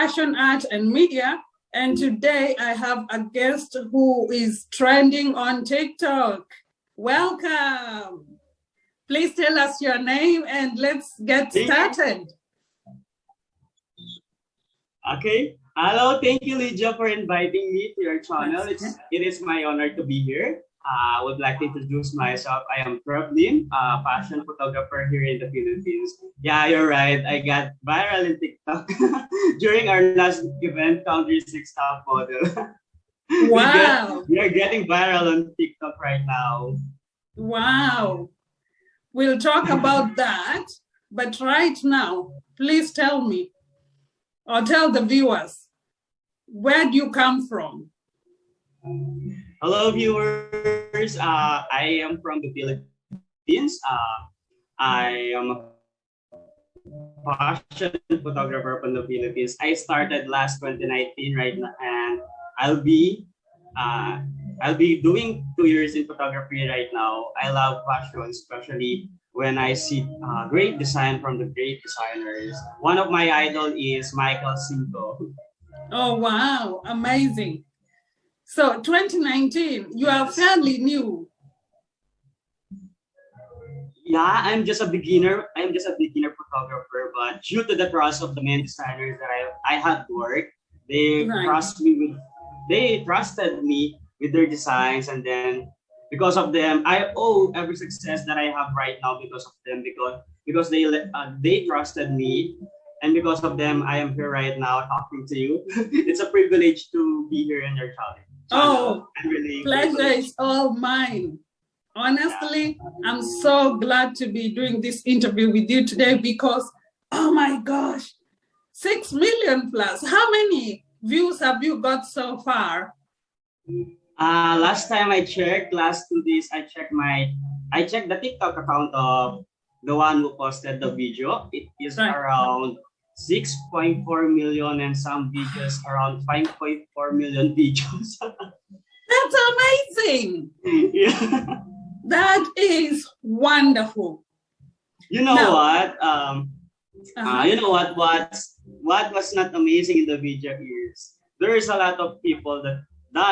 Fashion, Art, and Media. And today I have a guest who is trending on TikTok. Welcome. Please tell us your name and let's get started. Okay. Hello. Thank you, Lydia, for inviting me to your channel. It is my honor to be here. I would like to introduce myself. I am Treb Lim, a fashion photographer here in the Philippines. Yeah, you're right. I got viral in TikTok during our last event, Country 6 Top Model. Wow. We are getting viral on TikTok right now. Wow. We'll talk about that. But right now, please tell me, or tell the viewers, where do you come from? Hello, viewers. I am from the Philippines. I am a fashion photographer from the Philippines. I started last 2019 right now, and I'll be doing 2 years in photography right now. I love fashion, especially when I see great design from the great designers. One of my idol is Michael Cinco. Oh, wow. Amazing. So 2019, you are fairly new. Yeah, I'm just a beginner. I'm just a beginner photographer, but due to the trust of the main designers that I had worked, they trusted me with their designs, and then because of them, I owe every success that I have right now because of them, because they trusted me, and because of them, I am here right now talking to you. It's a privilege to be here in your channel. Oh, really pleasure is all mine. Honestly, I'm so glad to be doing this interview with you today because, oh my gosh, 6 million plus. How many views have you got so far? Last time I checked, last 2 days, I checked the TikTok account of the one who posted the video. It is around 6.4 million, and some videos around 5.4 million videos. That's amazing. Yeah. That is wonderful. You know what? You know what was not amazing in the video is there is a lot of people that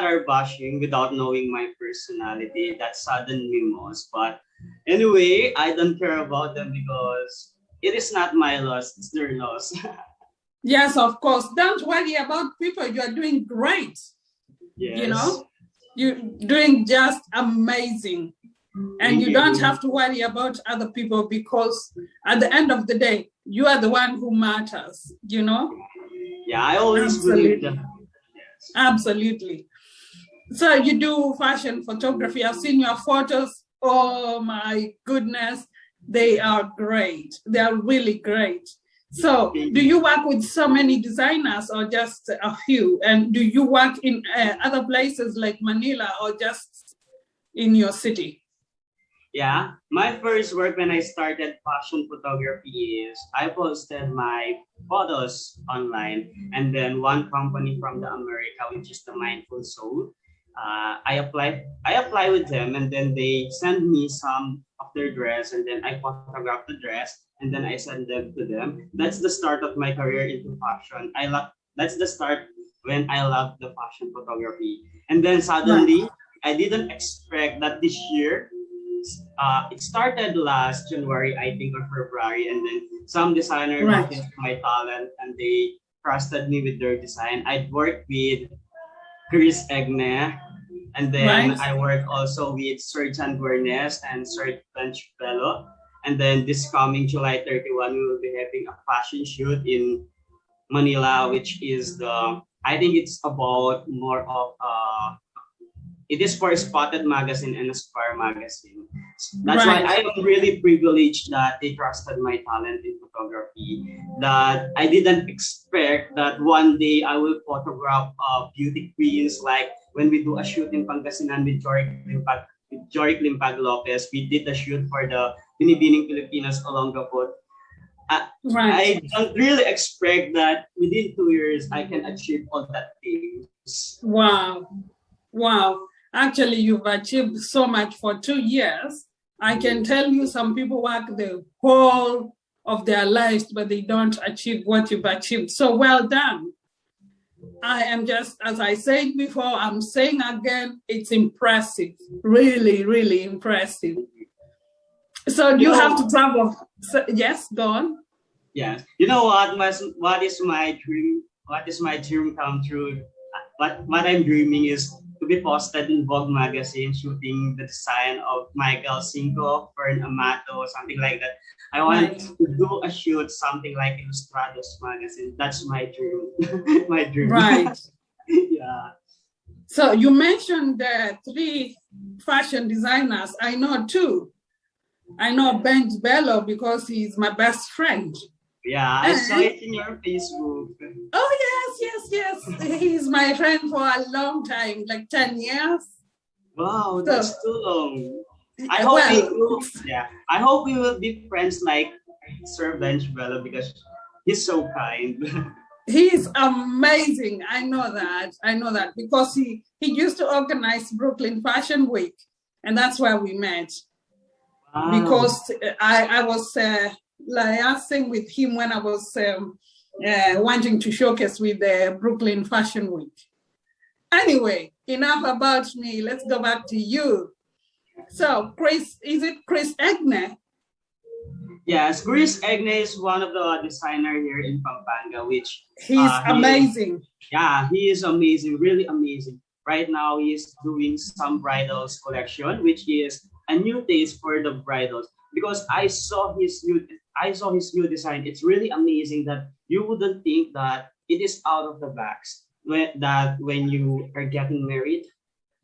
are bashing without knowing my personality. That sudden memos. But anyway, I don't care about them because it is not my loss, it's their loss. Yes, of course. Don't worry about people. You are doing great. Yes. You know, you're doing just amazing. And you don't have to worry about other people because at the end of the day, you are the one who matters, you know? Yeah, I always believe that. Yes. Absolutely. So you do fashion photography. I've seen your photos. Oh my goodness. They are great. They are really great. So do you work with so many designers or just a few? And do you work in other places like Manila or just in your city? Yeah, my first work when I started fashion photography is I posted my photos online, and then one company from the America, which is the Mindful Soul, I apply with them, and then they send me some of their dress, and then I photograph the dress, and then I send them to them. That's the start of my career into fashion. That's the start when I love the fashion photography, and then suddenly I didn't expect that this year. It started last January, I think, or February, and then some designer noticed my talent and they trusted me with their design. I'd worked with Chris Egne, and then I worked also with Sergeant Guernes and Sergeant Bello. And then this coming July 31, we will be having a fashion shoot in Manila, which is I think it's about more of it is for Spotted Magazine and Aspire Magazine. That's why I am really privileged that they trusted my talent in photography. That I didn't expect that one day I will photograph beauty queens, like when we do a shoot in Pangasinan with Jory Limpag Lopez. We did a shoot for the Binibining Filipinas Olongapo. I don't really expect that within 2 years I can achieve all that things. Wow. Wow. Actually, you've achieved so much for 2 years. I can tell you some people work the whole of their lives, but they don't achieve what you've achieved. So well done. I am just, as I said before, I'm saying again, it's impressive. Really, really impressive. So you have to travel. So, yes, go on. Yes. You know what is my dream? What is my dream come true? What I'm dreaming is to be posted in Vogue magazine, shooting the design of Michael Cinco, Fern Amato, something like that. I want to do a shoot, something like Illustrados magazine. That's my dream. My dream. Right. Yeah. So you mentioned the 3 fashion designers. I know 2. I know Benj Bello because he's my best friend. Yeah, I saw it in your Facebook. Oh, yes. He's my friend for a long time, like 10 years. Wow, that's too long. I hope we will be friends like Sir Benj Bello because he's so kind. He's amazing. I know that because he used to organize Brooklyn Fashion Week, and that's where we met. Wow. Because I was liaising with him when I was wanting to showcase with the Brooklyn Fashion Week. Anyway, enough about me. Let's go back to you. So, Chris, is it Chris Egne? Yes, Chris Egne is one of the designers here in Pampanga, which he's amazing. He is amazing, really amazing. Right now, he is doing some bridals collection, which is a new taste for the bridals. Because I saw his new design. It's really amazing that you wouldn't think that it is out of the box. When you are getting married,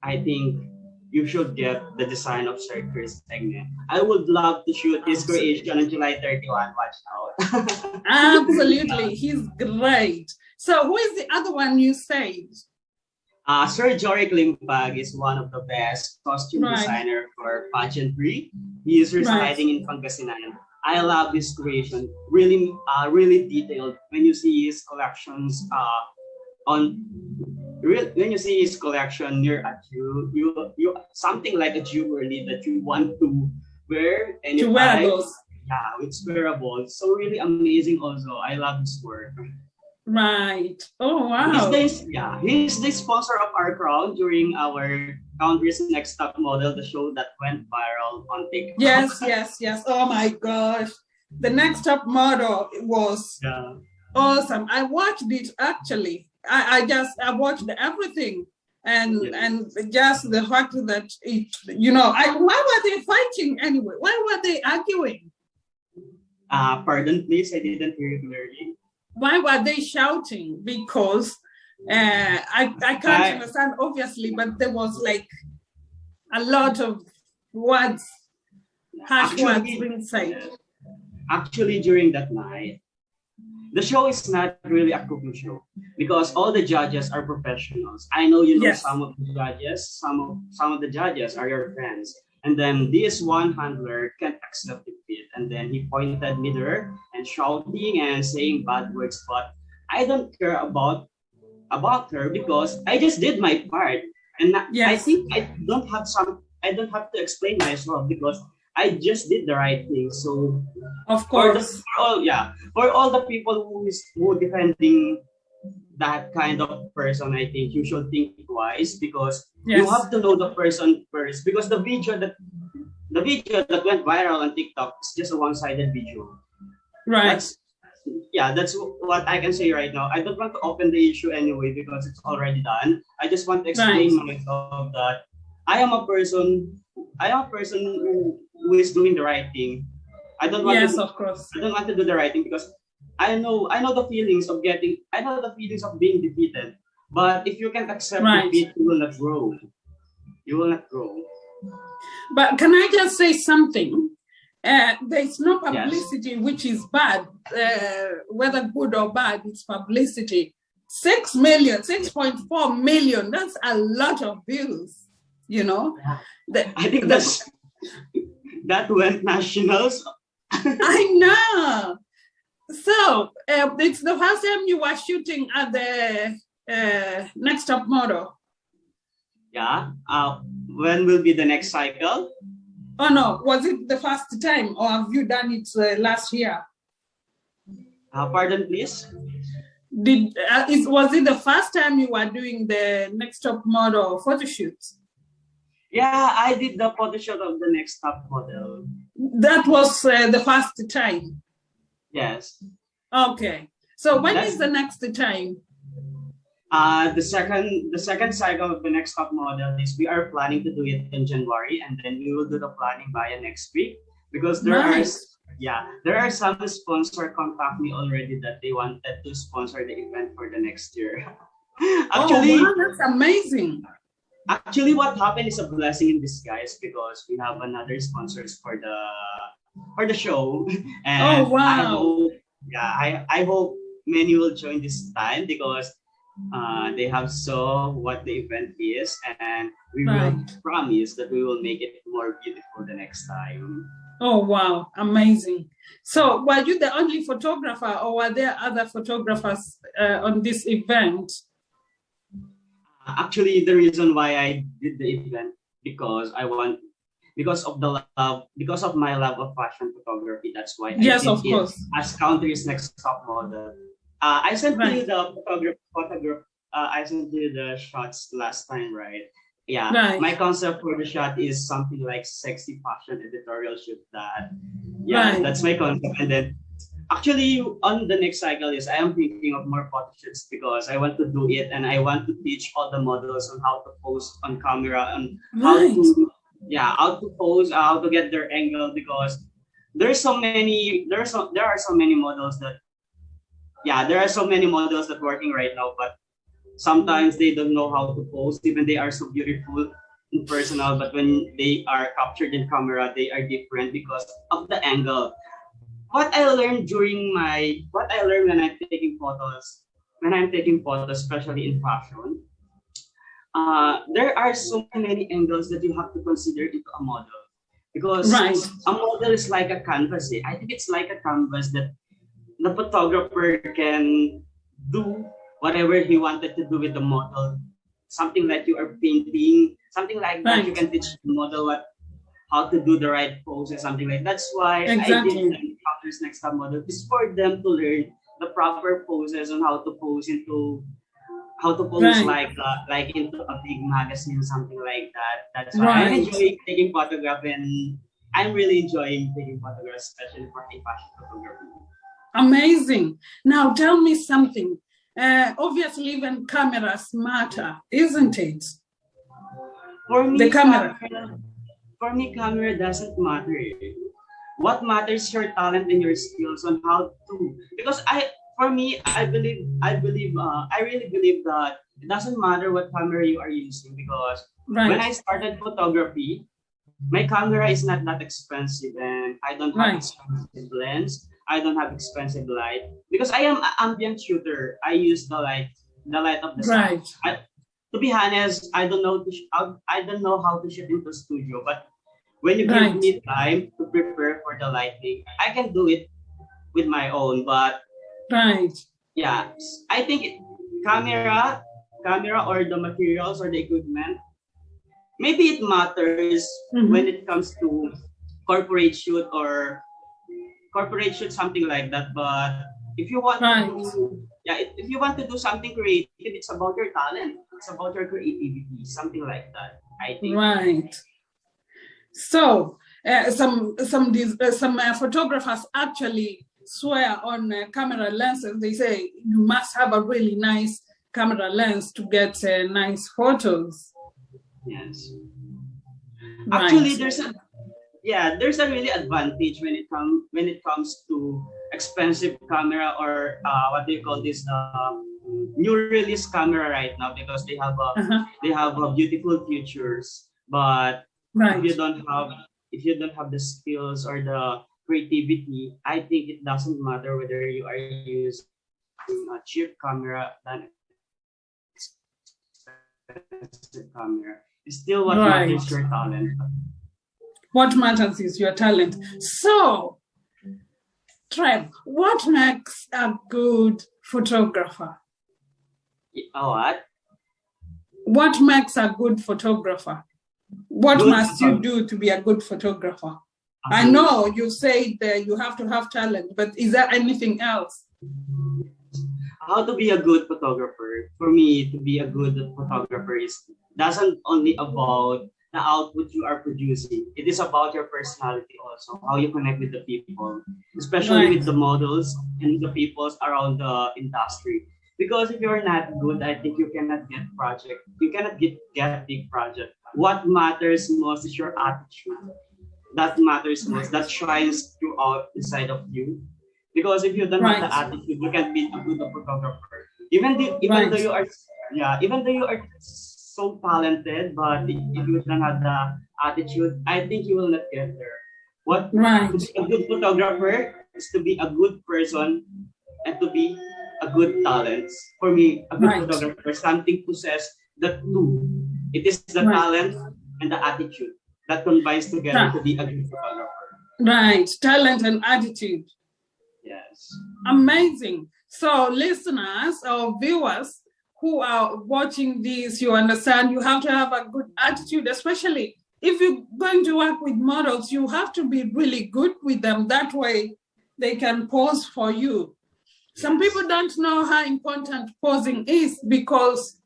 I think you should get the design of Sir Chris Egne. I would love to shoot his creation on July 31. Watch out. Absolutely, he's great. So who is the other one you said? Sir Jorik Limpag is one of the best costume designer for pageantry. He is residing in Pangasinan. I love his creation. Really, really detailed. When you see his collections, when you see his collection near at you something like a jewelry that you want to wear and to wear those. Yeah, it's wearable. So really amazing. Also, I love his work. Right. Oh wow. He's the sponsor of our crown during our Country's Next Top Model, the show that went viral on TikTok. Yes. Oh my gosh. The Next Top Model was awesome. I watched it actually. I watched everything and just the fact that why were they fighting anyway? Why were they arguing? Pardon please, I didn't hear you clearly. Why were they shouting? Because I can't understand, obviously, but there was like a lot of words, harsh words being said. Actually, during that night, the show is not really a cooking show because all the judges are professionals. I know some of the judges, some of the judges are your friends. And then this one handler can't accept it. And then he pointed me there and shouting and saying bad words. But I don't care about her because I just did my part. And I think I don't have to explain myself because I just did the right thing. So of course, for all the people who defending that kind of person, I think you should think twice because you have to know the person first. Because the video that went viral on TikTok is just a one-sided video. Right. That's what I can say right now. I don't want to open the issue anyway because it's already done. I just want to explain myself that I am a person who is doing the right thing. I don't want to do the right thing because I know the feelings of being defeated. But if you can't accept defeat, you will not grow. You will not grow. But can I just say something? There's no publicity which is bad, whether good or bad, it's publicity. 6.4 million, that's a lot of views, I think that went nationals. I know. So it's the first time you were shooting at the Next Top Model. Yeah. When will be the next cycle? Oh no, was it the first time or have you done it last year? Pardon, please? Was it the first time you were doing the Next Top Model photo shoots? Yeah, I did the photo shoot of the Next Top Model. That was the first time? Yes. Okay. So when is the next time? The second cycle of the Next Top Model is we are planning to do it in January, and then we will do the planning via next week, because there are some sponsors contact me already that they wanted to sponsor the event for the next year. Actually, wow, that's amazing. Actually, what happened is a blessing in disguise, because we have another sponsors for the show, and I hope many will join this time, because they have saw what the event is, and we will promise that we will make it more beautiful the next time. Oh, wow. Amazing. So were you the only photographer, or were there other photographers on this event? Actually, the reason why I did the event, because of my love of fashion photography. That's why I did it as Country's Next Top Model. I sent you the I sent you the shots last time, right? Yeah. Right. My concept for the shot is something like sexy fashion editorial shoot. That's my concept. And then actually on the next cycle is I am thinking of more photo shoots, because I want to do it, and I want to teach all the models on how to pose on camera, and how to pose, how to get their angle, because there are so many models that working right now, but sometimes they don't know how to pose. Even they are so beautiful in personal, but when they are captured in camera, they are different because of the angle. What I learned when I'm taking photos, especially in fashion, there are so many angles that you have to consider into a model, because a model is like a canvas. I think it's like a canvas that the photographer can do whatever he wanted to do with the model. Something like you are painting, something like that. You can teach the model how to do the right poses, something like that. That's why I did the Country's Next Top Model, is for them to learn the proper poses on how to pose like into a big magazine, something like that. That's why I enjoy taking photography, and I'm really enjoying taking photographs, especially for fashion photography. Amazing. Now tell me something. Obviously, even cameras matter, isn't it? For me, the camera. For me, camera doesn't matter. What matters is your talent and your skills on how to. Because I really believe that it doesn't matter what camera you are using, because when I started photography, my camera is not that expensive, and I don't have expensive lens. I don't have expensive light, because I am an ambient shooter. I use the light of the sun. To be honest, I don't know how to shoot into studio, but when you give me time to prepare for the lighting, I can do it with my own. But yeah, I think camera or the materials or the equipment, maybe it matters when it comes to corporate shoot, something like that. But if you want if you want to do something creative, it's about your talent. It's about your creativity, something like that, I think. Right. So some photographers actually swear on camera lenses. They say you must have a really nice camera lens to get nice photos. Yes. Actually, there's a really advantage when it comes to expensive camera, or what do you call this, new release camera right now, because they have beautiful features. But if you don't have the skills or the creativity, I think it doesn't matter whether you are using a cheap camera than expensive camera. It's still what matters, your talent. What matters is your talent. So, Treb, what makes a good photographer? What? What makes a good photographer? What must you do to be a good photographer? I know you said that you have to have talent, but is there anything else? how to be a good photographer. For me, to be a good photographer is doesn't only about the output you are producing. It is about your personality also, how you connect with the people, especially Right. with the models and the peoples around the industry. Because if you're not good, I think you cannot get project. You cannot get big project. What matters most is your attitude. That matters most. That shines throughout inside of you. Because if you don't have the Right. attitude, you can be a good photographer. Even though Right. you are, yeah, even though you are so talented, but if you don't have the attitude, I think you will not get there. What To Right. be a good photographer is to be a good person and to be a good talent. For me, a good Right. photographer, something possess the two. It is the Right. talent and the attitude that combines together to be a good photographer. Right. Talent and attitude. Yes. Amazing. So, listeners or viewers who are watching this, you understand you have to have a good attitude, especially if you're going to work with models, you have to be really good with them. That way they can pose for you. Some people don't know how important posing is, because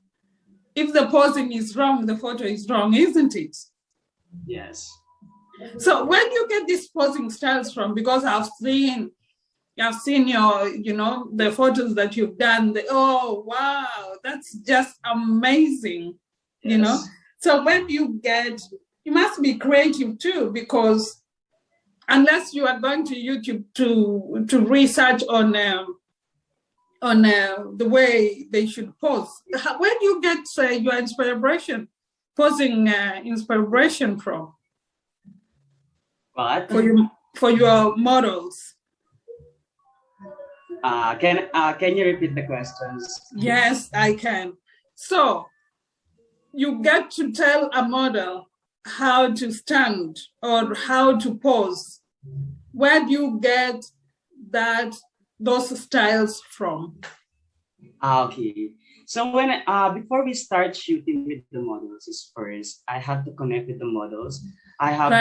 if the posing is wrong, the photo is wrong, isn't it? Yes. So where do you get these posing styles from? Because I've seen your, the photos that you've done. Oh, wow, that's just amazing. Yes. So when you must be creative too, because unless you are going to YouTube to research on the way they should pose, where do you get your posing inspiration from? But For your models? Can you repeat the questions? Yes, I can. So you get to tell a model how to stand or how to pose. Where do you get those styles from? Okay. So when before we start shooting with the models, is first I have to connect with the models. I have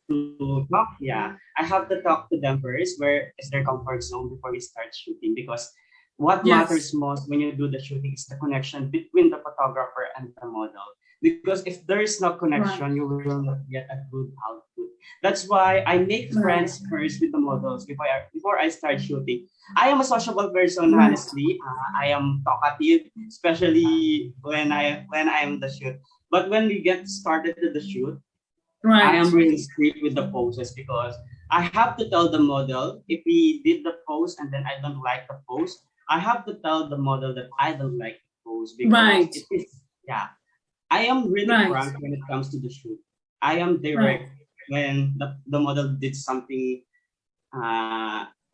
to talk. Yeah, I have to talk to them first. Where is their comfort zone before we start shooting? Because what matters most when you do the shooting is the connection between the photographer and the model. Because if there is no connection, you will not get a good output. That's why I make friends first with the models before I start shooting. I am a sociable person, honestly. I am talkative, especially when I am the shoot. But when we get started to the shoot, I am really strict with the poses, because I have to tell the model if we did the pose and then I don't like the pose. I have to tell the model that I don't like the pose, because it is, yeah. I am really frank when it comes to the shoot. I am direct when the model did something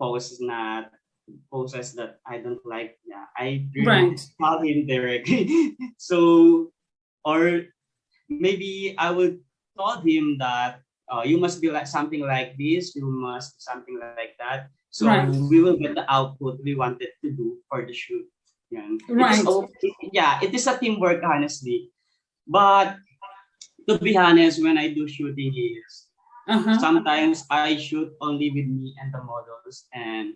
poses that I don't like. Yeah, I really tell him directly. So, or maybe I would tell him that you must be like something like this, you must something like that. So we will get the output we wanted to do for the shoot. Yeah. It is a teamwork, honestly. But to be honest, when I do shooting is sometimes I shoot only with me and the models, and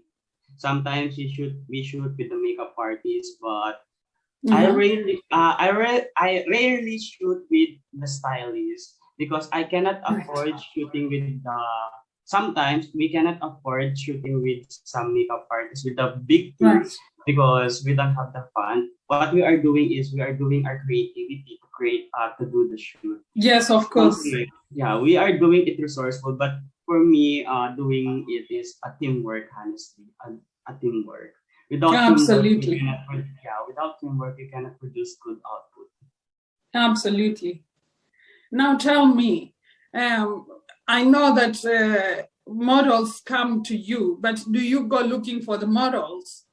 sometimes we shoot with the makeup artists. But I rarely shoot with the stylist, because I cannot afford shooting with the. Sometimes we cannot afford shooting with some makeup artists with the big teams, because we don't have the fund. What we are doing is we are doing our creativity to do the shoot. Yes, of course. Yeah, we are doing it resourceful, but for me, doing it is a teamwork, honestly, a teamwork. Without teamwork, you cannot produce good output. Absolutely. Now tell me, I know that models come to you, but do you go looking for the models?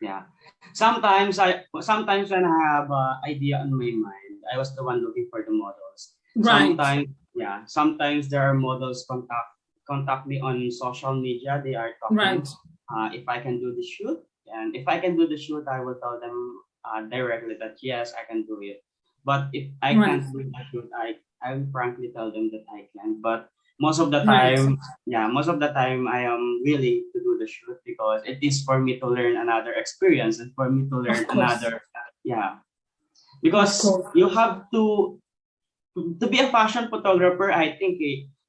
Yeah. Sometimes when I have an idea on my mind, I was the one looking for the models. Sometimes there are models contact me on social media. They are talking if I can do the shoot, and if I can do the shoot, I will tell them directly that yes, I can do it. But if I can't do the shoot, I will frankly tell them that I can. But most of the Right. time, most of the time I am willing to do the shoot because it is for me to learn another experience and for me to learn Of course. another, Of because course. you have to be a fashion photographer. I think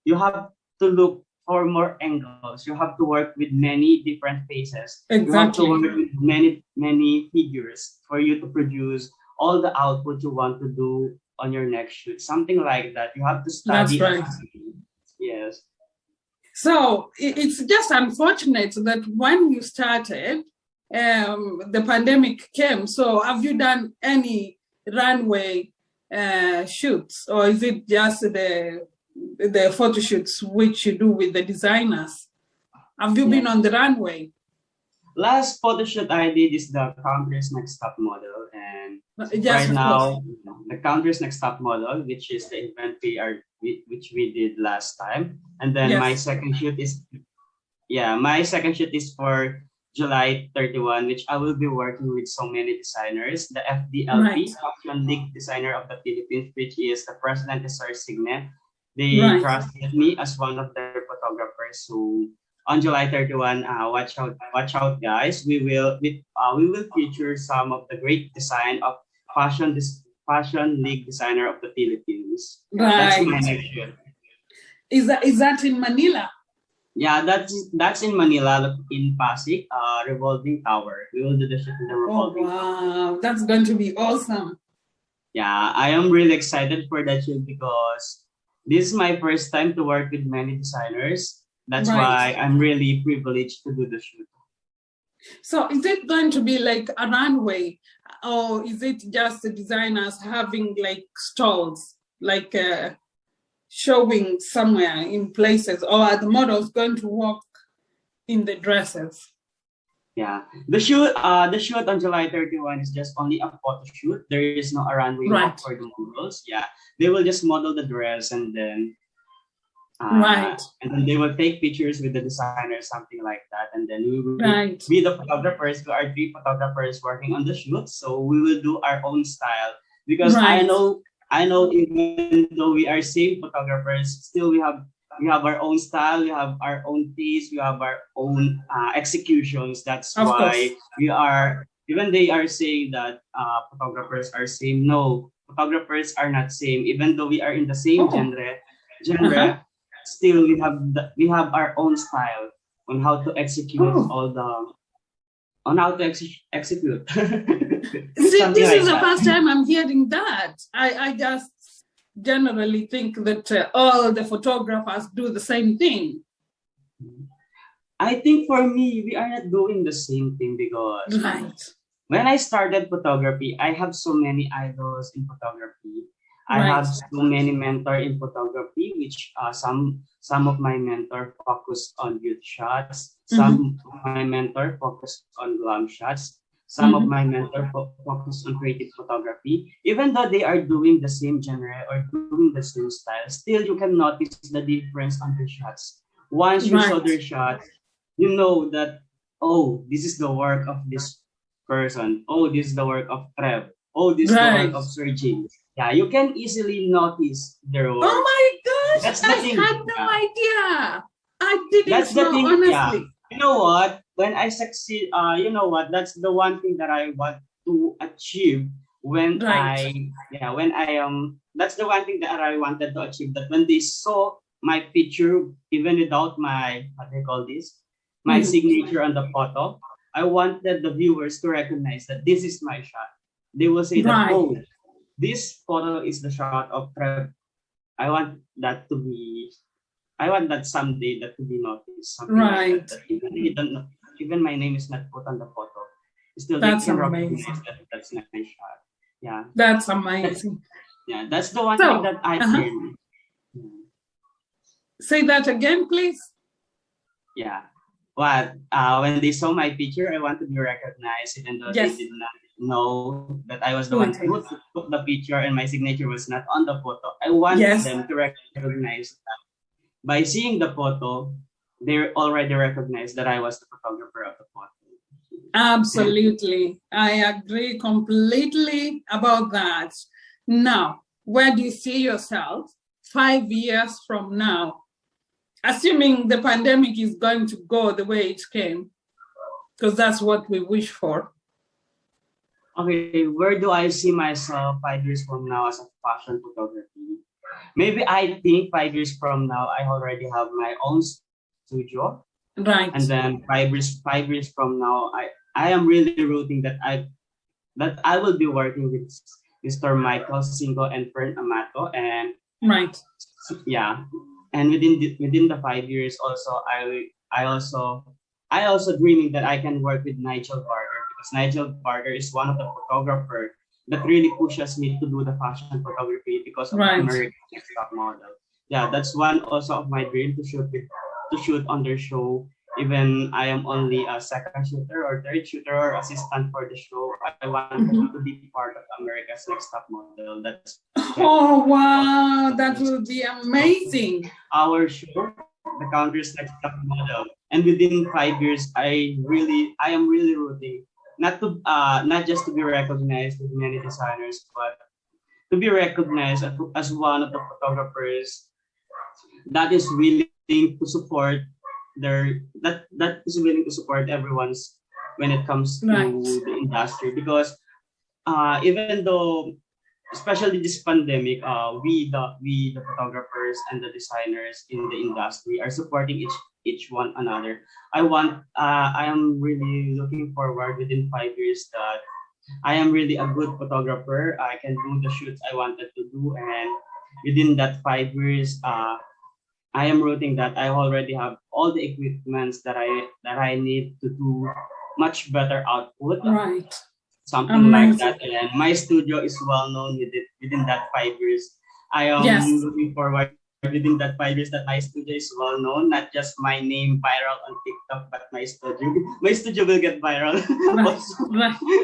you have to look for more angles. You have to work with many different faces. You have to Exactly. work with many figures for you to produce all the output you want to do on your next shoot. Something like that. You have to That's study. right. Yes. So it's just unfortunate that when you started, the pandemic came. So have you done any runway shoots, or is it just the photo shoots which you do with the designers? Have you been on the runway? Last photo shoot I did is the Country's Next Top Model, and Yes, right of now course. the Country's Next Top Model, which is the event which we did last time, and then Yes. my second shoot is for July 31, which I will be working with so many designers. The FDLP, Right. Fashion League Designer of the Philippines, which is the President Sir Signet. They Right. trusted me as one of their photographers. So on July 31, watch out, guys. We will feature some of the great design of Fashion League Designer of the Philippines. That's Right. my next shoot. Is that in Manila? Yeah, that's in Manila, in Pasig, revolving tower. We will do the shoot in the revolving tower. Wow, that's going to be awesome. Yeah, I am really excited for that shoot because this is my first time to work with many designers. That's Right. why I'm really privileged to do the shoot. So is it going to be like a runway, or is it just the designers having like stalls, like showing somewhere in places, or are the models going to walk in the dresses? Yeah, the shoot on July 31 is just only a photo shoot. There is no a runway Right. walk for the models. Yeah, they will just model the dress and then Right. and then they will take pictures with the designer, something like that. And then we will Right. be the photographers. We are 3 photographers working on the shoot, so we will do our own style. Because Right. I know even though we are same photographers, still we have our own style, we have our own taste, we have our own executions. That's Of why course. we are, even they are saying that photographers are same. No, photographers are not same. Even though we are in the same Oh. genre, still we have our own style on how to execute on how to execute. See, Something this like is the that. first time I'm hearing that. I just generally think that all the photographers do the same thing. I think for me, we are not doing the same thing because Right. when I started photography, I have so many idols in photography. I Right. have so many mentors in photography, which some of my mentor focus on youth shots, some of my mentor focus on glam shots, some of my mentor focus on creative photography. Even though they are doing the same genre or doing the same style, still you can notice the difference on their shots. Once you saw Right. their shots, you know that, oh, this is the work of this person. Oh, this is the work of Treb. Oh, this is the Right. work of Sir James. Yeah, you can easily notice their work. Oh my gosh, That's the I thing. had no Yeah. idea. I didn't That's the know, thing. honestly. Yeah. You know what? When I succeed, you know what? That's the one thing that I want to achieve when Right. that's the one thing that I wanted to achieve. That when they saw my picture, even without my, what do you call this? My signature on the photo, I wanted the viewers to recognize that this is my shot. They will say that, Right. oh, this photo is the shot of Treb. I want that someday that to be noticed. Something Right. like that. Even they don't know, even my name is not put on the photo. Still That's they can amazing. recognize that that's not my shot. Yeah. That's amazing. Yeah, that's the one So, thing that I learned. Say that again, please. Yeah. But when they saw my picture, I want to be recognized, even though Yes. they did not know that I was the Who one it who is. took the picture and my signature was not on the photo. I want Yes. them to recognize that by seeing the photo, they already recognize that I was the photographer of the photo. Absolutely. I agree completely about that. Now, where do you see yourself 5 years from now? assuming the pandemic is going to go the way it came, because that's what we wish for. Okay, where do I see myself 5 years from now as a fashion photography? Maybe I think 5 years from now, I already have my own studio. Right. And then 5 years from now, I am really rooting that I will be working with Mr. Michael Cinco and Fern Amato, and right. Yeah, and within the 5 years also, I also dreaming that I can work with Nigel Barker, because Nigel Barker is one of the photographer that really pushes me to do the fashion photography because of right. American Next Top Model. Yeah, that's one also of my dream to shoot on their show. Even I am only a second shooter or third shooter or assistant for the show, I want to be part of America's Next Top Model. Oh wow, that will be amazing. Our show, the country's Next Top Model, and within 5 years, I am really rooting not just to be recognized with many designers, but to be recognized as one of the photographers that is willing to support that is willing to support everyone's when it comes to the industry, because even though, especially this pandemic, we the photographers and the designers in the industry are supporting each one another. I am really looking forward within 5 years that I am really a good photographer. I can do the shoots I wanted to do, and within that 5 years, I am rooting that I already have all the equipments that I need to do much better output. Right. Something like that. And my studio is well known within that 5 years. I am looking forward within that 5 years that my studio is well known, not just my name viral on TikTok, but my studio will get viral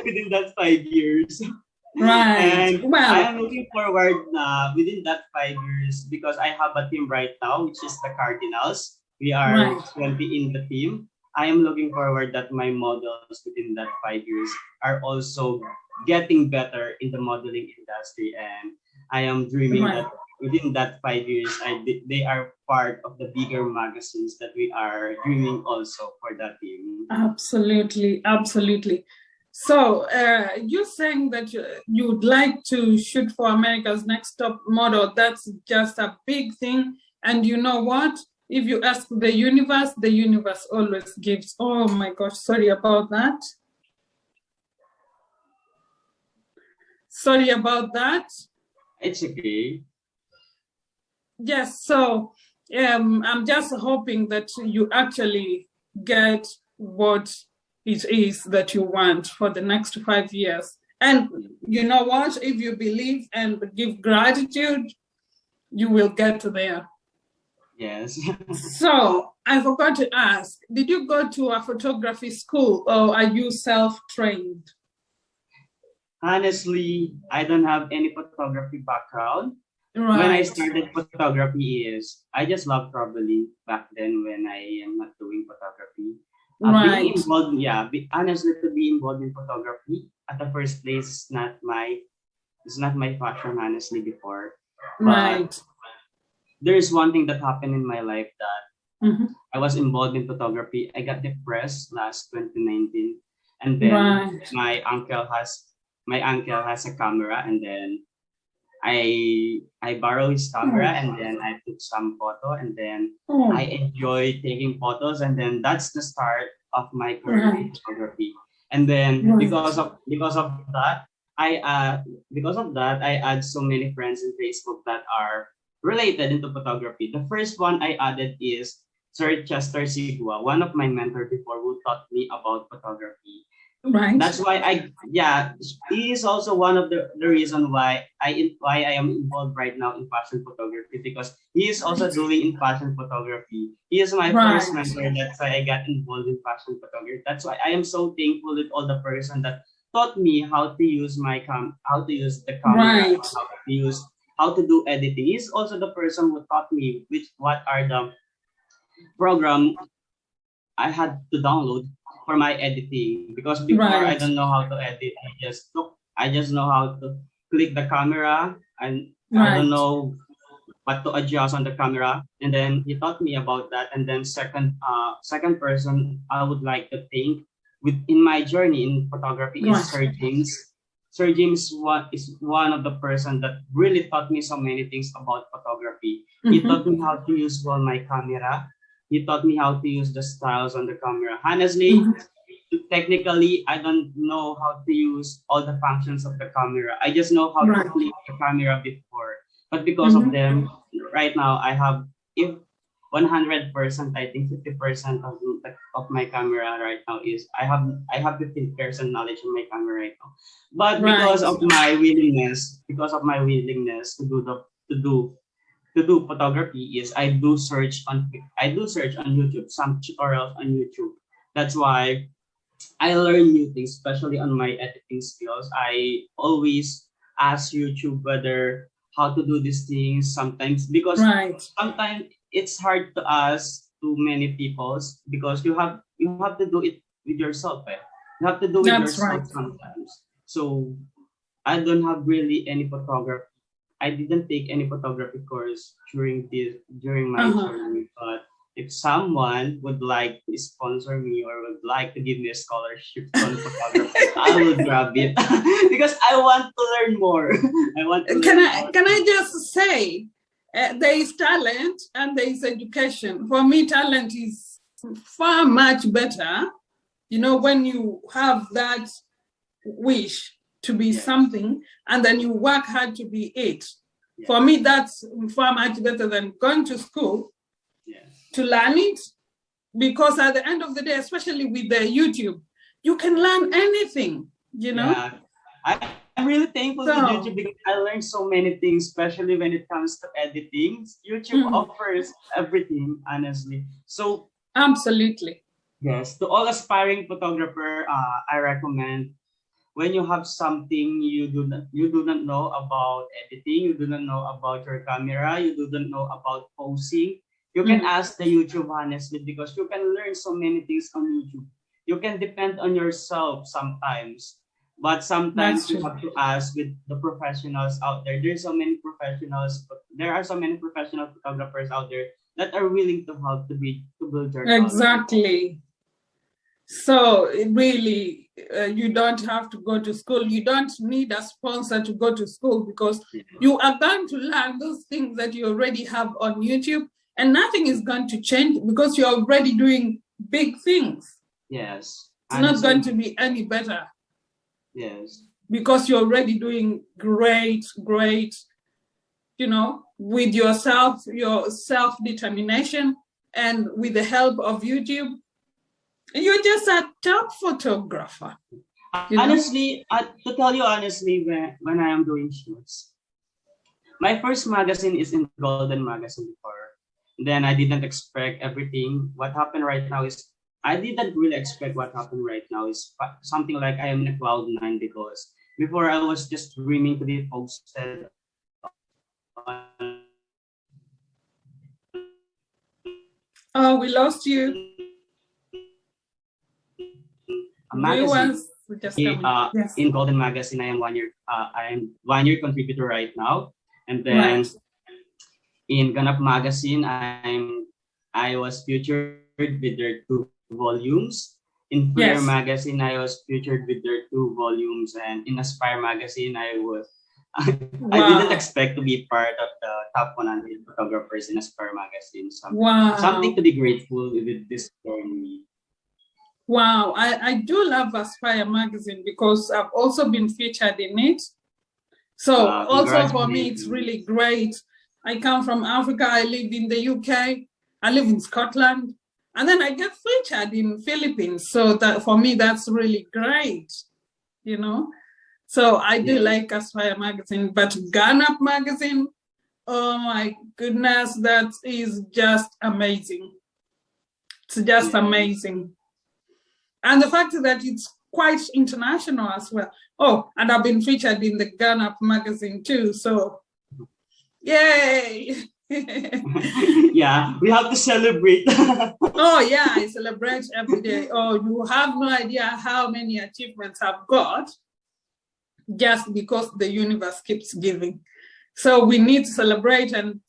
within that 5 years. Right. And I am looking forward within that 5 years, because I have a team right now, which is the Cardinals. We are 20 in the team. I am looking forward that my models within that 5 years are also getting better in the modeling industry, and I am dreaming that within that 5 years, they are part of the bigger magazines that we are dreaming also for that team. Absolutely, absolutely. So you're saying that you'd like to shoot for America's Next Top Model. That's just a big thing. And you know what? If you ask the universe always gives. Oh my gosh, sorry about that. Sorry about that. It's okay. Yes, so I'm just hoping that you actually get what it is that you want for the next 5 years. And you know what? If you believe and give gratitude, you will get there. Yes. So I forgot to ask, did you go to a photography school, or are you self-trained? Honestly, I don't have any photography background. Right. When I started photography I just love traveling back then when I am not doing photography. Right. Honestly, to be involved in photography at the first place is not my passion, honestly, before. Right. But there is one thing that happened in my life that I was involved in photography. I got depressed last 2019, and then my uncle has a camera, and then I borrow his camera, and then I took some photo, and then I enjoy taking photos, and then that's the start of my career in photography. And then because of that, I add so many friends in Facebook that are related into photography. The first one I added is Sir Chester Sigua, one of my mentors before, who taught me about photography. Right. That's why he is also one of the reason why I am involved right now in fashion photography, because he is also doing in fashion photography. He is my first mentor. That's why I got involved in fashion photography. That's why I am so thankful with all the person that taught me how to use how to use the camera, how to do editing. He's also the person who taught me what are the program I had to download for my editing, because before I don't know how to edit. I just know how to click the camera, and I don't know what to adjust on the camera, and then he taught me about that. And then second person I would like to thank in my journey in photography is Sir James. Sir James is one of the person that really taught me so many things about photography. He taught me how to use well my camera. He taught me how to use the styles on the camera. Honestly, technically, I don't know how to use all the functions of the camera. I just know how to flip the camera before. But because of them, right now I have, if 100%, I think 50% of my camera right now is I have 15% knowledge of my camera right now. But because of my willingness, to do photography is I do search on YouTube, some tutorials on YouTube. That's why I learn new things, especially on my editing skills. I always ask YouTube whether how to do these things sometimes, because sometimes it's hard to ask too many people, because you have to do it with yourself. You have to do it yourself sometimes. So I don't have really any photography. I didn't take any photography course during my journey, but if someone would like to sponsor me or would like to give me a scholarship on photography, I will grab it because I want to learn more. Can I just say, there is talent and there is education. For me, talent is far much better. You know, when you have that wish to be something and then you work hard to be it. For me, that's far much better than going to school to learn it, because at the end of the day, especially with the YouTube, you can learn anything, you know? Yeah. I'm really thankful to YouTube because I learned so many things, especially when it comes to editing. YouTube offers everything, honestly. So absolutely. Yes, to all aspiring photographer, I recommend, when you have something you do not know about editing, you do not know about your camera, you do not know about posing, you can ask the YouTube, honestly, because you can learn so many things on YouTube. You can depend on yourself sometimes, but sometimes you have to ask with the professionals out there. There are so many professional photographers out there that are willing to help to build your knowledge. Exactly. So really, you don't have to go to school. You don't need a sponsor to go to school, because you are going to learn those things that you already have on YouTube, and nothing is going to change because you're already doing big things. Yes. It's not going to be any better. Yes. Because you're already doing great, you know, with yourself, your self-determination, and with the help of YouTube. You're just a top photographer. Honestly, to tell you honestly, when I am doing shoots, my first magazine is in Golden Magazine before. Then I didn't expect everything. What happened right now is, I didn't really expect what happened right now is something like I am in a cloud nine, because before I was just dreaming to be posted on... Oh, we lost you. Magazine. In Golden Magazine, I am 1 year. I am 1 year contributor right now, and then in Ganap magazine, I was featured with their 2 volumes. In Flair magazine, I was featured with their 2 volumes, and in Aspire magazine, I was. I didn't expect to be part of the top 100 photographers in Aspire magazine. Something to be grateful with this journey. Wow, I do love Aspire magazine because I've also been featured in it. So also for me, it's really great. I come from Africa, I live in the UK, I live in Scotland, and then I get featured in Philippines. So that for me, that's really great, you know? So I do like Aspire magazine, but Ganap magazine, oh my goodness, that is just amazing. It's just amazing. And the fact that it's quite international as well. Oh, and I've been featured in the Ganap magazine too, so yay! Yeah, we have to celebrate. Oh yeah, I celebrate every day. Oh, you have no idea how many achievements I've got just because the universe keeps giving. So we need to celebrate and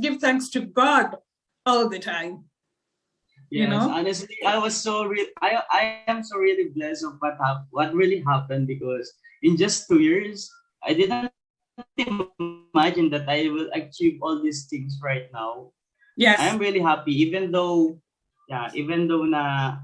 give thanks to God all the time. Yes, you know? honestly, I am so really blessed of what really happened, because in just 2 years, I didn't imagine that I will achieve all these things right now. Yes. I am really happy, even though na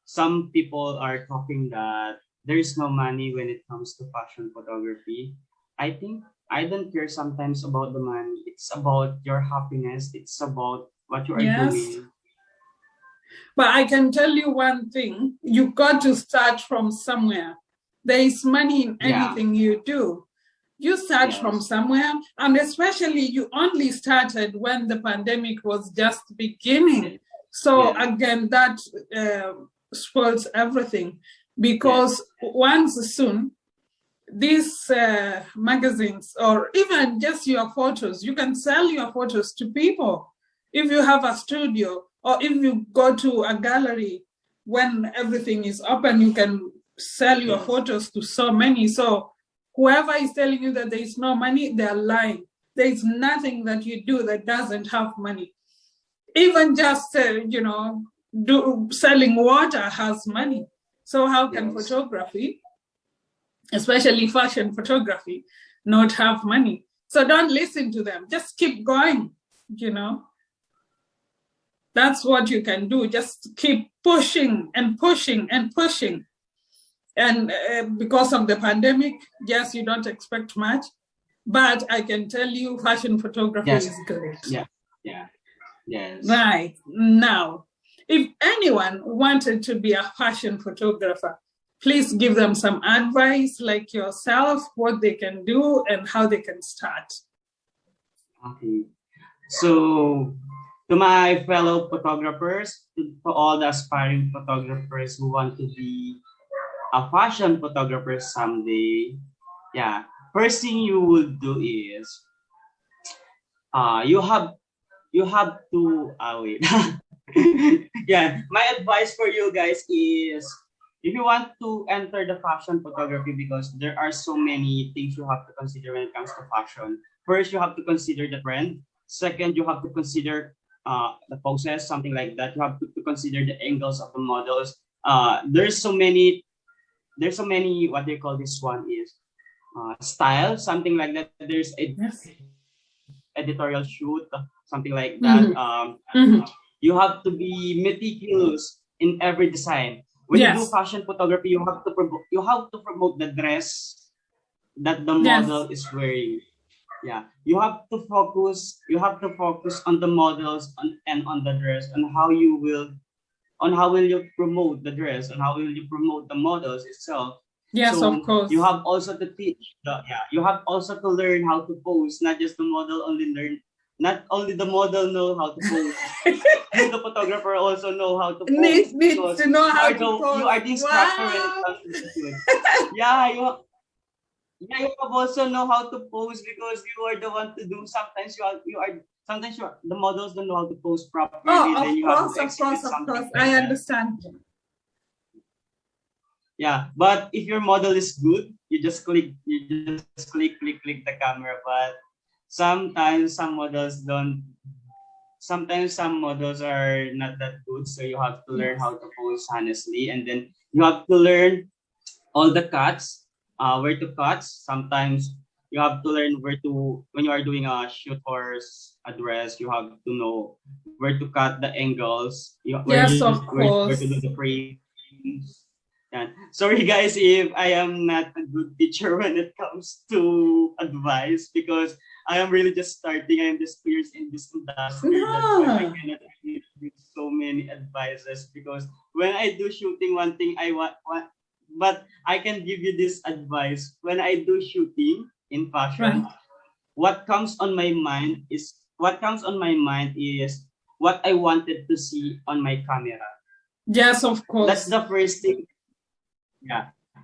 some people are talking that there is no money when it comes to fashion photography. I think I don't care sometimes about the money. It's about your happiness. It's about what you are doing. But I can tell you one thing, you got to start from somewhere. There is money in anything you do. You start from somewhere, and especially you only started when the pandemic was just beginning. So again, that spoils everything, because once soon, these magazines, or even just your photos, you can sell your photos to people. If you have a studio, or if you go to a gallery, when everything is open, you can sell your photos to so many. So whoever is telling you that there is no money, they're lying. There is nothing that you do that doesn't have money. Even just, selling water has money. So how can photography, especially fashion photography, not have money? So don't listen to them. Just keep going, That's what you can do. Just keep pushing and pushing and pushing. And because of the pandemic, yes, you don't expect much, but I can tell you fashion photography is great. Yes. Right. Now, if anyone wanted to be a fashion photographer, please give them some advice, like yourself, what they can do and how they can start. Okay. So, to my fellow photographers, to all the aspiring photographers who want to be a fashion photographer someday, first thing you would do is you have to wait. My advice for you guys is, if you want to enter the fashion photography, because there are so many things you have to consider when it comes to fashion. First, you have to consider the trend. Second, you have to consider the poses, something like that. You have to consider the angles of the models. There's so many, what they call this one is style, something like that. There's a editorial shoot, something like that. You have to be meticulous in every design. When you do fashion photography, you have to promote the dress that the model is wearing. You have to focus on the models and on the dress, and how will you promote the dress, and how will you promote the models itself. Yes, so of course. You have also to teach you have also to learn how to pose, not just the model not only the model know how to pose. You, the photographer, also know how to pose. Needs to know how to pose. You are the instructor when it comes to the shoot. You have also know how to pose, because you are the one to do. Sometimes the models don't know how to pose properly. Of course. I understand. But if your model is good, you just click the camera. But sometimes some models are not that good, so you have to learn how to pose honestly, and then you have to learn all the cuts, where to cut. Sometimes you have to learn when you are doing a shoot or a dress, you have to know where to cut the angles. Where to do the frames. Sorry guys if I am not a good teacher when it comes to advice, because I am really just starting. I am just 2 years in this industry. That's why I cannot give so many advices, because when I do shooting, one thing I want, but I can give you this advice. When I do shooting in fashion, what comes on my mind is what I wanted to see on my camera. Yes, of course. That's the first thing.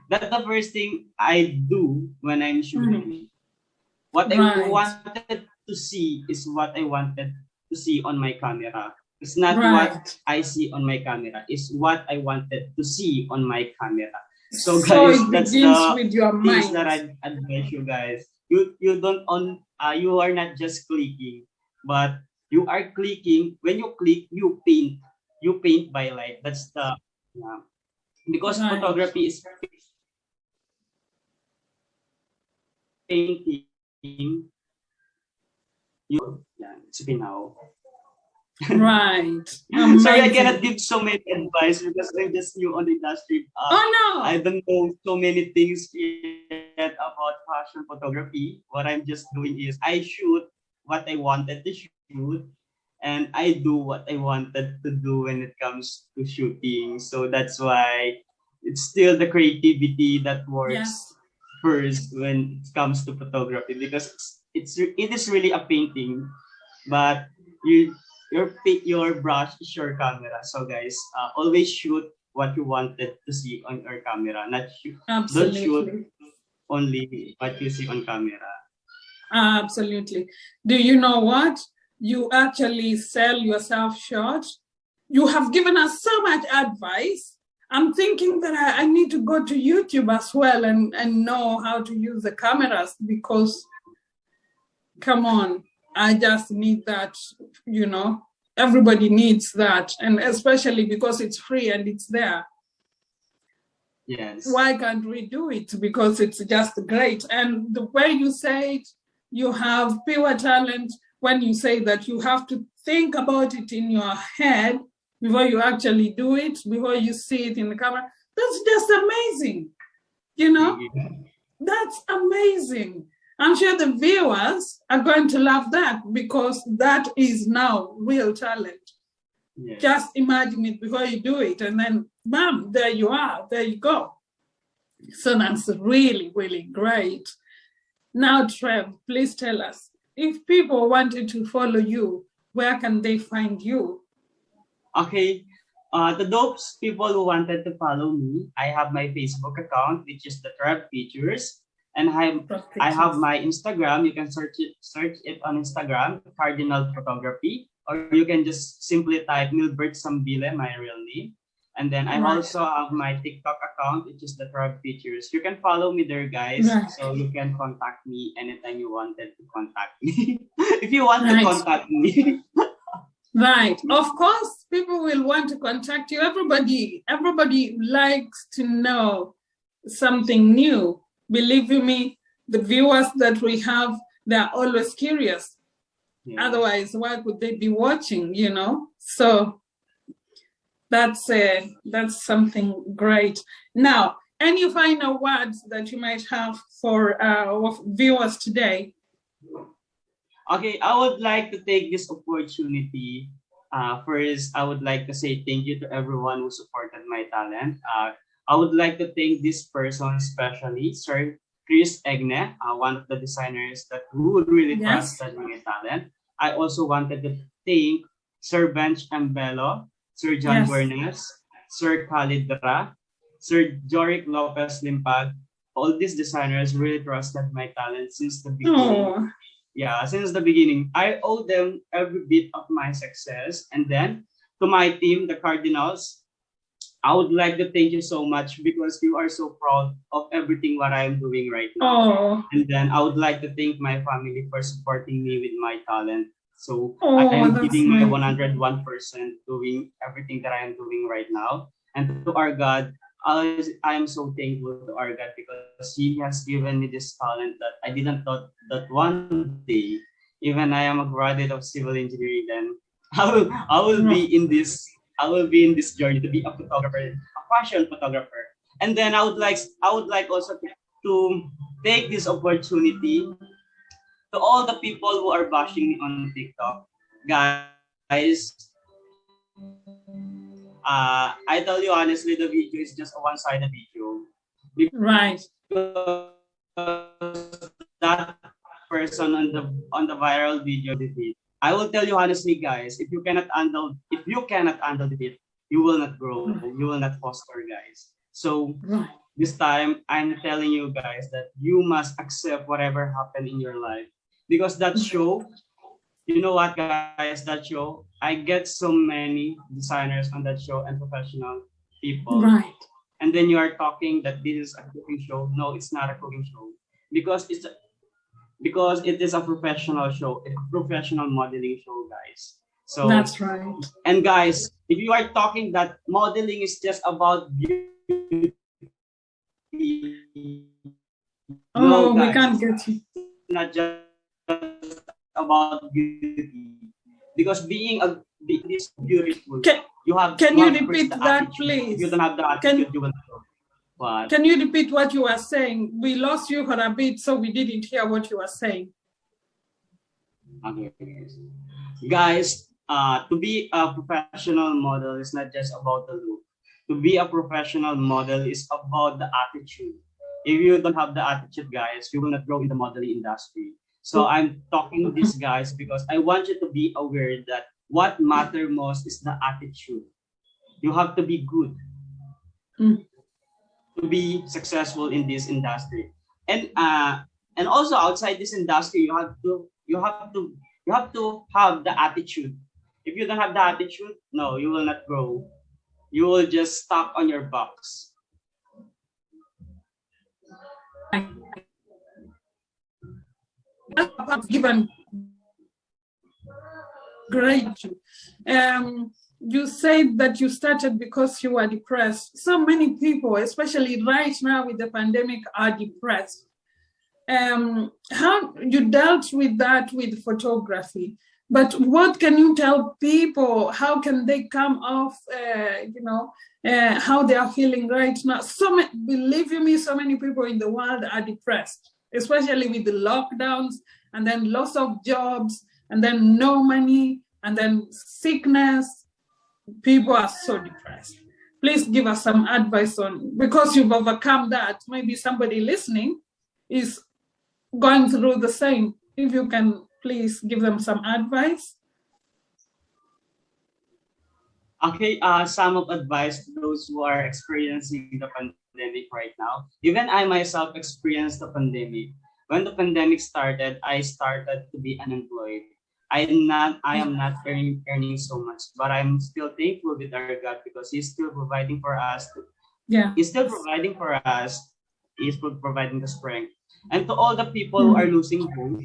That's the first thing I do when I'm shooting. What I wanted to see is what I wanted to see on my camera. It's not what I see on my camera. It's what I wanted to see on my camera. So guys, that's the with your things mind. that I advise you guys. you don't on you are not just clicking, but you are clicking. When you click, you paint by light. That's the because Right. photography is painting. It's okay now. Right. Sorry, I Amazing. cannot give so many advice because I'm just new on the industry. Oh no. I don't know so many things yet about fashion photography. What I'm just doing is I shoot what I wanted to shoot, and I do what I wanted to do when it comes to shooting. So that's why it's still the creativity that works Yes. first when it comes to photography, because it is really a painting, but your brush is your camera. So guys, always shoot what you wanted to see on your camera, not shoot. Don't shoot Absolutely. only what you see on camera. Absolutely. Do you know what? You actually sell yourself short. You have given us so much advice. I'm thinking that I need to go to YouTube as well and know how to use the cameras, because, come on, I just need that, you know. Everybody needs that, and especially because it's free and it's there. Yes. Why can't we do it? Because it's just great. And the way you say it, you have pure talent when you say that you have to think about it in your head before you actually do it, before you see it in the camera. That's just amazing. You know, that's amazing. I'm sure the viewers are going to love that, because that is now real talent. Yes. Just imagine it before you do it, and then bam, there you are, there you go. So that's really, really great. Now, Treb, please tell us, if people wanted to follow you, where can they find you? Okay. The those people who wanted to follow me, I have my Facebook account, which is the Treb Features, and I have my Instagram. You can search it on Instagram, Cardinal Photography, or you can just simply type Milbert Sambile, my real name. And then I also have my TikTok account, which is the Treb Features. You can follow me there, guys. Right. So you can contact me anytime you wanted to contact me. If you want to contact me. Right. Of course, people will want to contact you. Everybody likes to know something new. Believe me, the viewers that we have, they're always curious. Yeah. Otherwise, why would they be watching, you know? So that's something great. Now, any final words that you might have for our viewers today? Okay, I would like to take this opportunity. First, I would like to say thank you to everyone who supported my talent. I would like to thank this person especially, Sir Chris Egne, one of the designers who really trusted my talent. I also wanted to thank Sir Bench Ambelo, Sir John Bernes, Sir Khalid Dra, Sir Joric Lopez Limpag. All these designers really trusted my talent since the beginning. Yeah, since the beginning. I owe them every bit of my success. And then to my team, the Cardinals, I would like to thank you so much, because you are so proud of everything what I am doing right now. And then I would like to thank my family for supporting me with my talent. So I am giving my 101% doing everything that I am doing right now. And to our God, I am so thankful to our God, because He has given me this talent that I didn't thought that one day, even I am a graduate of civil engineering, then I will be in this journey to be a photographer, a fashion photographer. And then I would like also to take this opportunity to all the people who are bashing me on TikTok, guys. I tell you honestly, the video is just a one-sided video. Right. That person on the viral video did it. I will tell you honestly, guys, if you cannot handle the bit, you will not grow. You will not foster, guys. So this time, I'm telling you guys that you must accept whatever happened in your life, because that show. You know what, guys, that show, I get so many designers on that show and professional people. Right. And then you are talking that this is a cooking show. No, it's not a cooking show. Because because it is a professional show, a professional modeling show, guys. So That's right. And guys, if you are talking that modeling is just about beauty, no, we guys, can't get you. it's not just about beauty, because being this beautiful, Can you repeat that, please? If you don't have the attitude, you will not. But can you repeat what you were saying? We lost you for a bit, so we didn't hear what you were saying. Okay, guys, to be a professional model is not just about the look. To be a professional model is about the attitude. If you don't have the attitude, guys, you will not grow in the modeling industry. So I'm talking to these guys because I want you to be aware that what matters most is the attitude. You have to be good to be successful in this industry, and also outside this industry, you have to have the attitude. If you don't have the attitude, no, you will not grow. You will just stuck on your box. Given great. You said that you started because you were depressed. So many people, especially right now with the pandemic, are depressed. How you dealt with that with photography? But what can you tell people? How can they come off? How they are feeling right now. Believe you me, so many people in the world are depressed, especially with the lockdowns and then loss of jobs and then no money and then sickness. People are so depressed. Please give us some advice on, because you've overcome that. Maybe somebody listening is going through the same. If you can please give them some advice. Okay, some of advice to those who are experiencing the pandemic right now. Even I myself experienced the pandemic. When the pandemic started, I started to be unemployed. I am not earning so much, but I'm still thankful with our God because He's still providing for us. He's still providing for us. He's providing the strength. And to all the people who are losing hope,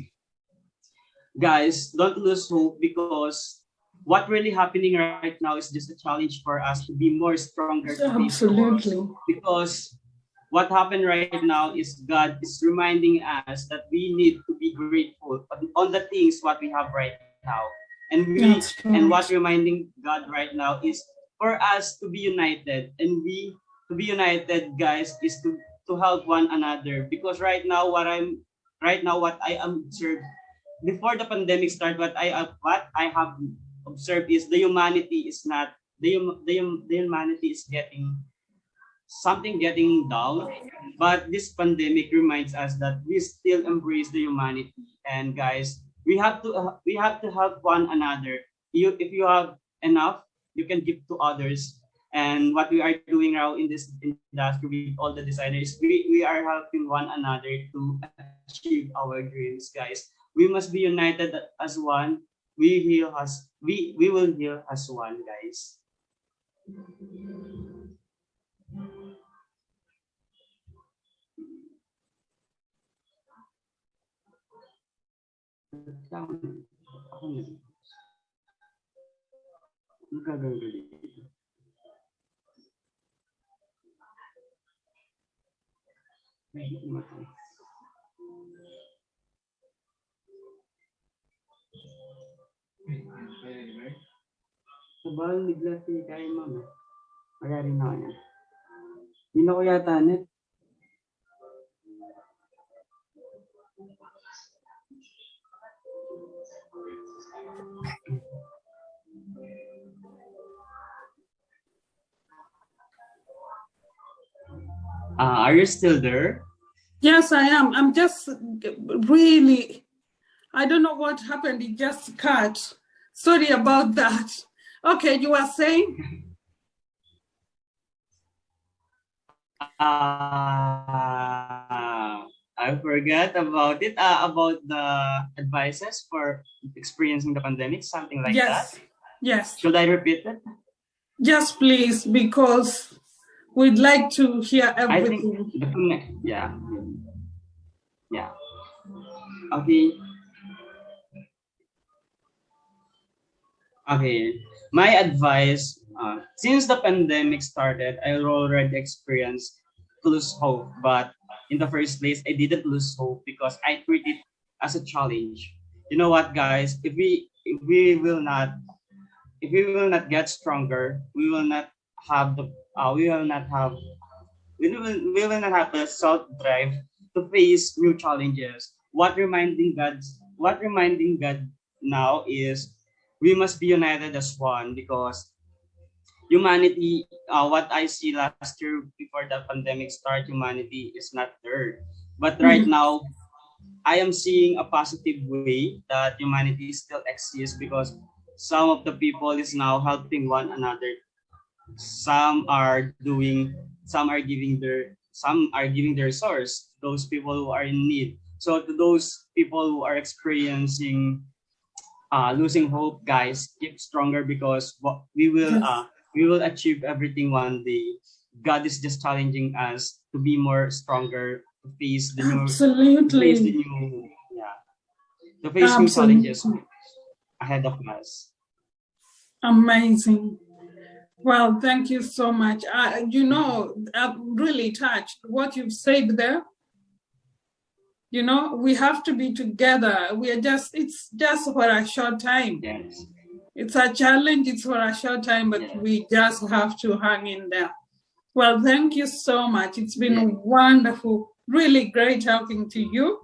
guys, don't lose hope, because what really happening right now is just a challenge for us to be more stronger. Absolutely. Because what happened right now is God is reminding us that we need to be grateful on the things what we have right now. And what reminding God right now is for us to be united. And to be united, guys, is to help one another. Because right now what I observed before the pandemic started, what I have observed is the humanity is not the humanity is getting down, but this pandemic reminds us that we still embrace the humanity. And guys, we have to help one another. If you have enough, you can give to others. And what we are doing now in this industry with all the designers, we are helping one another to achieve our dreams, guys. We must be united as one. We will heal as one, guys. Sabal nigla si kay mama. Mayari na yan. Hindi na ko yata net. Are you still there? Yes, I am. I'm just really, I don't know what happened. It just cut. Sorry about that. Okay, you were saying? I forgot about it. About the advices for experiencing the pandemic, something like that. Yes. Should I repeat it? Yes, please, because we'd like to hear everything. Yeah. Okay. Okay. My advice, since the pandemic started, I already experienced to lose hope. But in the first place, I didn't lose hope because I treat it as a challenge. You know what, guys? If we will not get stronger, we will not have the we will not have we will not have the self drive to face new challenges. What reminding God now is we must be united as one because humanity, what I see last year before the pandemic start, humanity is not there. But right Mhm. now, I am seeing a positive way that humanity still exists because some of the people is now helping one another. Some are doing, some are giving their source. Those people who are in need. So to those people who are experiencing losing hope, guys, keep stronger because Yes, we will achieve everything one day. God is just challenging us to be more stronger, to face the absolutely, new, yeah, to face new challenges absolutely ahead of us. amazing. Well, thank you so much. I'm really touched what you've said there. We have to be together. It's just for a short time. Yes. It's a challenge, it's for a short time, but Yes. we just have to hang in there. Well, thank you so much. It's Yes. been wonderful, really great talking to you.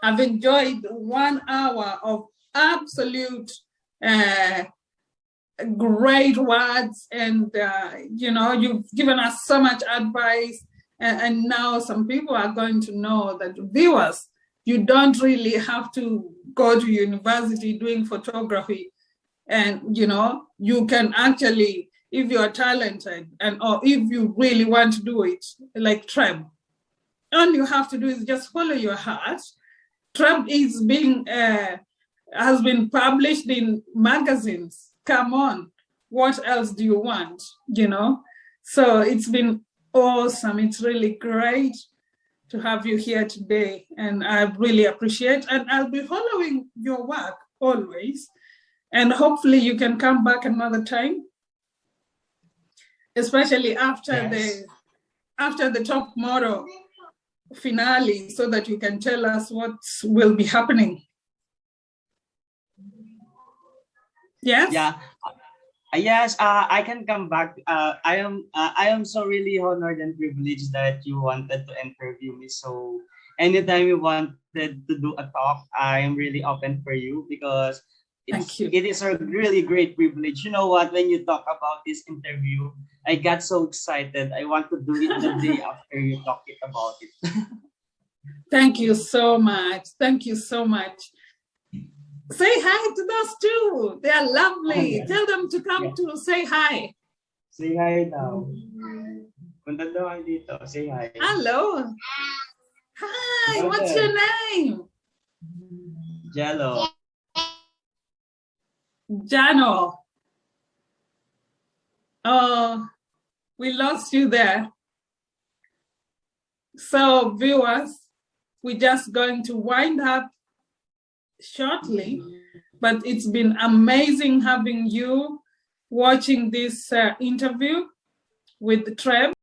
I've enjoyed 1 hour of absolute great words, and you've given us so much advice, and now some people are going to know that, viewers, you don't really have to go to university doing photography, and you can actually, if you're talented or if you really want to do it like Treb, all you have to do is just follow your heart. Treb has been published in magazines. Come on, what else do you want? So it's been awesome. It's really great to have you here today, and I really appreciate. And I'll be following your work always, and hopefully you can come back another time, especially after Yes. the top model finale, so that you can tell us what will be happening. Yes? Yeah. Yes, I can come back. I am so really honored and privileged that you wanted to interview me. So anytime you wanted to do a talk, I am really open for you because Thank you. it is a really great privilege. You know what? When you talk about this interview, I got so excited. I want to do it the day after you talk it about it. Thank you so much. Thank you so much. Say hi to those two. They are lovely. Yeah. Tell them to come to say hi. Say hi daw. Punta daw kayo dito. Say hi. Hello. Hi, what's your name? Jello. Jano. Oh, we lost you there. So, viewers, we're just going to wind up shortly, but it's been amazing having you watching this interview with Treb.